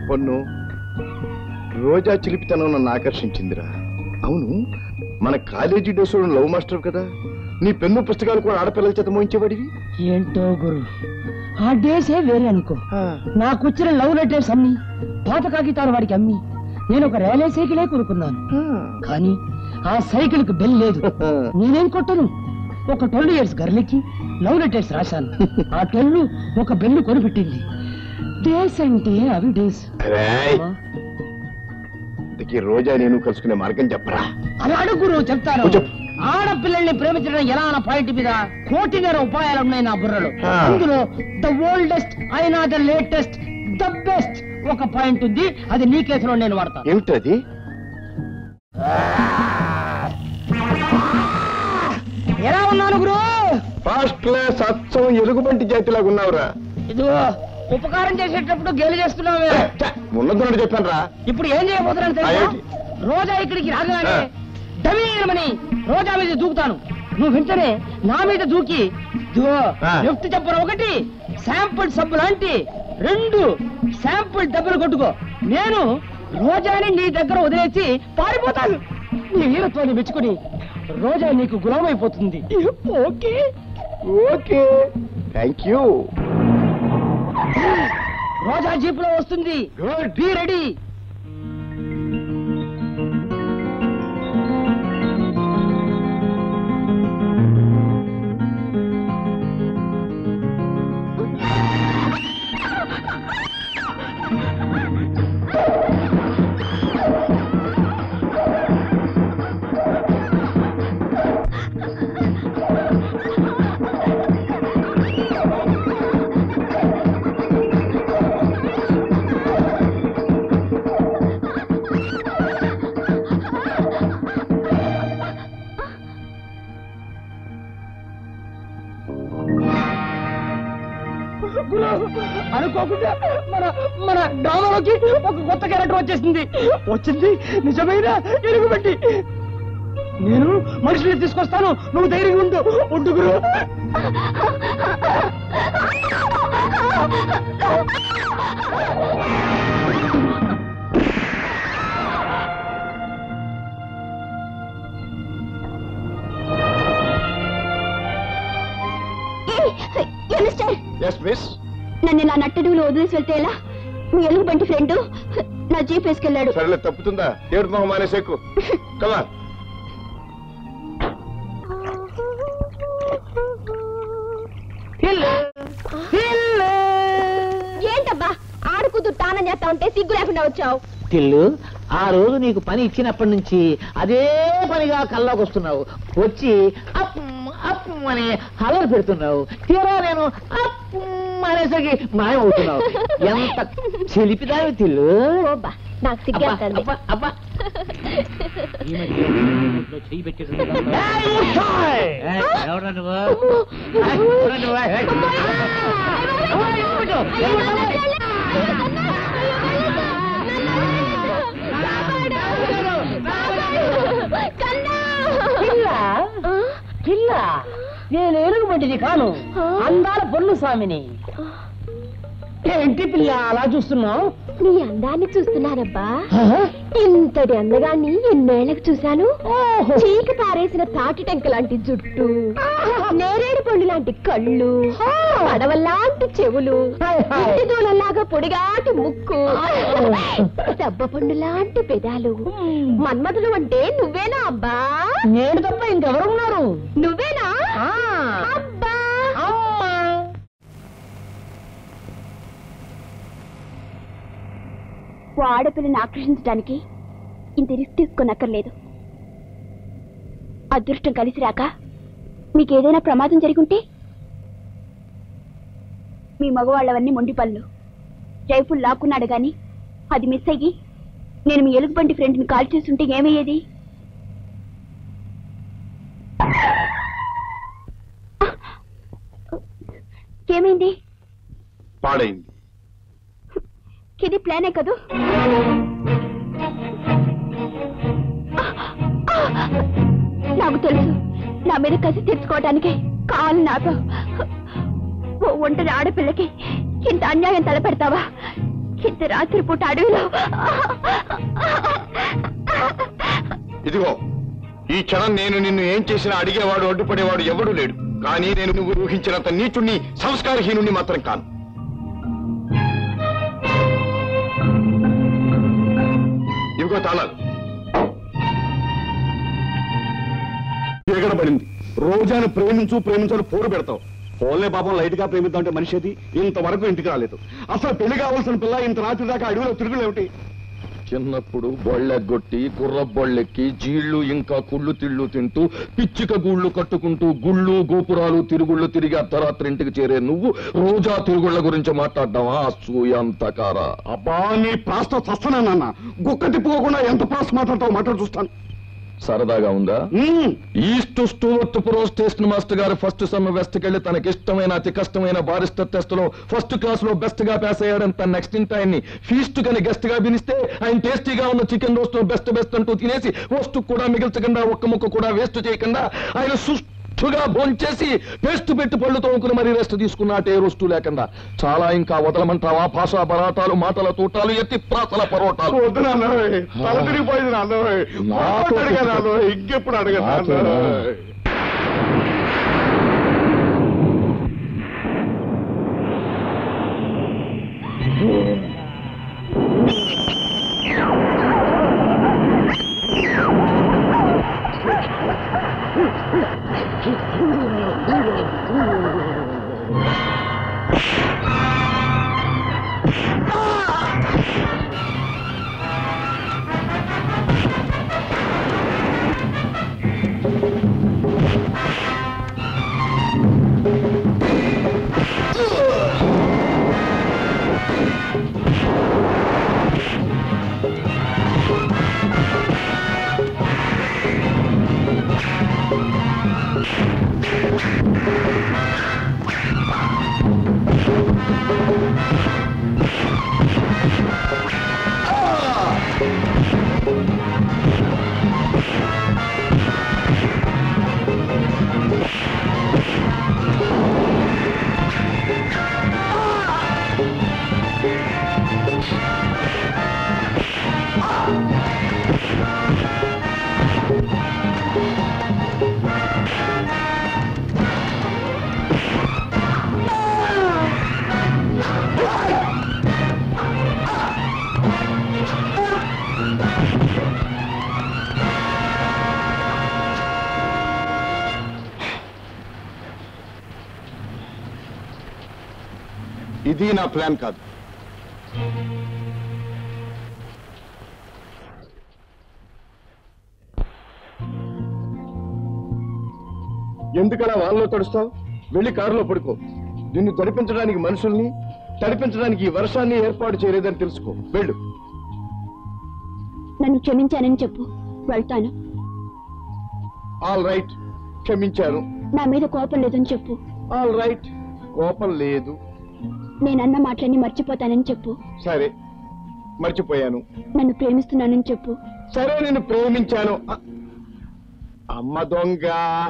పొన్ను, రోజా చిలిపితనం నన్ను ఆకర్షించిందిరా. అవును, మన కాలేజీ డేస్ లవ్ మాస్టర్ కదా, నీ పెన్ను పుస్తకాలు కూడా ఆడపిల్లల చేత మోయించేవాడివి. ఏంటో గురు, ఆ డేసే వేరే అనుకో. నాకు వచ్చిన లవ్ లెటర్స్ అన్ని పాత కాగితాలు వాడికి అమ్మి నేను ఒక రైల్వే సైకిలే కొనుక్కున్నాను. కానీ ఆ సైకిల్ కు బెల్ లేదు. నేనేం కొట్టను, ఒక 12 years గర్లకి లవ్ లెటర్స్ రాశాను. ఆ 12 ఒక బెల్లు కొనిపెట్టింది. డేస్ అంటే అవి డేస్. రోజా నేను కలుసుకునే మార్గం చెప్పరా? అలా అడుగురు, చెప్తాను. ఆడపిల్లల్ని ప్రేమించడం ఎలా అన్న పాయింట్ మీద 1,000,000 ఉపాయాలు ఉన్నాయి నా బుర్రలో. అందులో ద ఓల్డెస్ట్ అయినా ద లేటెస్ట్ ద బెస్ట్ ఒక పాయింట్ ఉంది. అది నీ కేసులో నేను వాడతాను. ఏమిటది? ఎలా ఉన్నాను గురు? ఫస్ట్ క్లాస్, అచ్చం ఎలుగుబంటి జాతిలాగా ఉన్నావురా. ఇదిగో ఉపకారం చేసేటప్పుడు గేలి చేస్తున్నావే. ఉన్నదన్నట్టు చెప్పాను రా. ఇప్పుడు ఏం చేయబోతున్నాను తెలుసా? రోజా ఇక్కడికి రాగానే డమీరమని రోజా మీద దూకుతాను. నువ్వు వెంటనే నా మీద దూకి లెఫ్ట్ చెప్పర 1, శాంపుల్ సబ్బు లాంటి 2 శాంపుల్ దెబ్బలు కొట్టుకో. నేను రోజాని నీ దగ్గర వదిలేసి పారిపోతాను. నీ వీరత్వాన్ని మెచ్చుకుని రోజా నీకు గులామైపోతుంది. Okay okay, thank you. Roja జీపులో వస్తుంది. Be ready. అనుకోకుండా మన డ్రామాలోకి ఒక కొత్త క్యారెక్టర్ వచ్చింది. నిజమైన ఎలుగుబంటి. నేను మనుషుల్ని తీసుకొస్తాను, నువ్వు ధైర్యంగా ఉండు గురు. నన్ను ఇలా నట్టడుగులు వదిలేసి వెళ్తే ఎలా? మీ ఎలుగుబంటి ఫ్రెండ్ నా జీప్ వేసుకెళ్ళాడు. సరేలే, తప్పుతుందా? ఏడు మొహం మానేసేకు. కమా. ఏంటబ్బా ఆడుకుతూ తానం చేస్తా ఉంటే సిగ్గు లేకుండా వచ్చావు? తిల్లు, ఆ రోజు నీకు పని ఇచ్చినప్పటి నుంచి అదే పనిగా కల్లోకి వస్తున్నావు. వచ్చి అప్ అప్ అని హలలు పెడుతున్నావు. తీరా నేను అప్ అనేసరికి మాయమవుతున్నావు. ఎంత చెలిపిదావి తిల్లు. నాకు సిగ్గేస్తుంది. అబ్బా పిల్ల, నేను ఎలుగుబంటిని కాను, అందాల పొన్ను స్వామిని. ఏంటి పిల్ల అలా చూస్తున్నావు? నీ అందాన్ని చూస్తున్నానబ్బా. ఇంతటి అందగాన్ని ఎన్నేళ్లకు చూశాను. చీక పారేసిన తాటి టెంక లాంటి జుట్టు, నేరేడు పండు లాంటి కళ్ళు, పడవల్లాంటి చెవులు, దూలలాగా పొడిగాటి ముక్కు, దెబ్బ పండు లాంటి పెదాలు. మన్మధులు అంటే నువ్వేనా అబ్బా? నేను తప్ప ఇంకెవరు ఉన్నారు? నువ్వేనా అబ్బా? ఆడపిల్లని ఆకర్షించడానికి ఇంత రిస్క్ తీసుకోనక్కర్లేదు. అదృష్టం కలిసి రాక మీకేదైనా ప్రమాదం జరుగుంటే మీ మగవాళ్ళవన్నీ మొండి పనులు. రైఫుల్ లాక్కున్నాడు గాని అది మిస్ అయ్యి నేను మీ ఎలుగుబంటి ఫ్రెండ్ని కాల్ చేస్తుంటే ఏమయ్యేది? ఏమైంది? పాడైంది. ఇది ప్లానే కదూ? నాకు తెలుసు, నా మీద కసి తీర్చుకోవడానికి కావాలి నాకు. ఒంటరి ఆడపిల్లకి ఇంత అన్యాయం తలపెడతావా? ఇంత రాత్రిపూట అడవిలో ఇదిగో ఈ క్షణం నేను నిన్ను ఏం చేసినా అడిగేవాడు అడ్డుపడేవాడు ఎవడూ లేడు. కానీ నేను నువ్వు ఊహించినంత నీచుణ్ణి సంస్కారహీనుణ్ణి మాత్రం కాను. ఇదిగో తాళాలు. పడింది. రోజాను ప్రేమించాలి పోరు పెడతావు. పోలే పాపం లైట్ గా ప్రేమిద్దాం అంటే మనిషి అది ఇంతవరకు ఇంటికి రాలేదు. అసలు పెళ్లి కావాల్సిన పిల్ల ఇంత రాత్రి దాకా అడవిలో తిరుగులేమిటి? చిన్నప్పుడు బొళ్ళెగ్గొట్టి గుర్ర బొళ్ళెక్కి జీళ్లు ఇంకా కుళ్ళు తిళ్ళు తింటూ పిచ్చిక గూళ్ళు కట్టుకుంటూ గుళ్ళు గోపురాలు తిరుగుళ్ళు తిరిగి అర్ధరాత్రి ఇంటికి చేరే నువ్వు రోజా తిరుగుళ్ళ గురించి మాట్లాడ్డావా? అసూయంతకారా. అబ్బా నీ ప్రాస్త చస్తానా నాన్న. గుక్క తిప్పుకోకుండా ఎంత ప్రాస్త మాట్లాడతావు మాట్లాడు చూస్తాను. సరదాగా ఉందా? East Stuart pro station master గారు ఫస్ట్ సమ్ వెస్ట్ కెళ్లి తనకి ఇష్టమైన అతి కష్టమైన బారిస్టర్ టెస్ట్ లో ఫస్ట్ క్లాస్ లో బెస్ట్ గా పాస్ అయ్యాడని తన నెక్స్ట్ ఇంటి ఆయన్ని ఫీస్ట్ కని గెస్ట్ గా పిలిస్తే ఆయన టేస్టీగా ఉన్న చికెన్ రోస్ట్ బెస్ట్ అంటూ తినేసి రోస్ట్ కూడా మిగిల్చకుండా ఒక్క ముక్క కూడా వేస్ట్ చేయకుండా ఆయన సుష్టుగా భోంచేసి పేస్ట్ పెట్టి పళ్ళు తోముకుని మరీ రెస్ట్ తీసుకున్నట్టే రోస్టు లేకుండా. చాలా ఇంకా వదలమంటావా? భాషా పరాటాలు మాటల తూటాలు ఎత్తి ప్రాసల పరోటాలు. తల తిరిగిపోయింది నాన్న. ఇంకెప్పుడు అడగ ఇది నా ప్లాన్ కాదు. ఎందుకలా వాళ్ళలో తడుస్తావు? వెళ్ళి కారులో పడుకో. నిన్ను తడిపించడానికి మనుషుల్ని, తడిపించడానికి ఈ వర్షాన్ని ఏర్పాటు చేయలేదని తెలుసుకో. వెళ్ళు. నన్ను క్షమించానని చెప్పు, వెళ్తాను. ఆల్ రైట్, క్షమించాను. నా మీద కోపం లేదని చెప్పు. ఆల్ రైట్, కోపం లేదు. నేనన్న మాటలన్నీ మర్చిపోతానని చెప్పు. సరే, మర్చిపోయాను. నన్ను ప్రేమిస్తున్నానని చెప్పు. సరే, నేను ప్రేమించాను. అమ్మ దొంగ.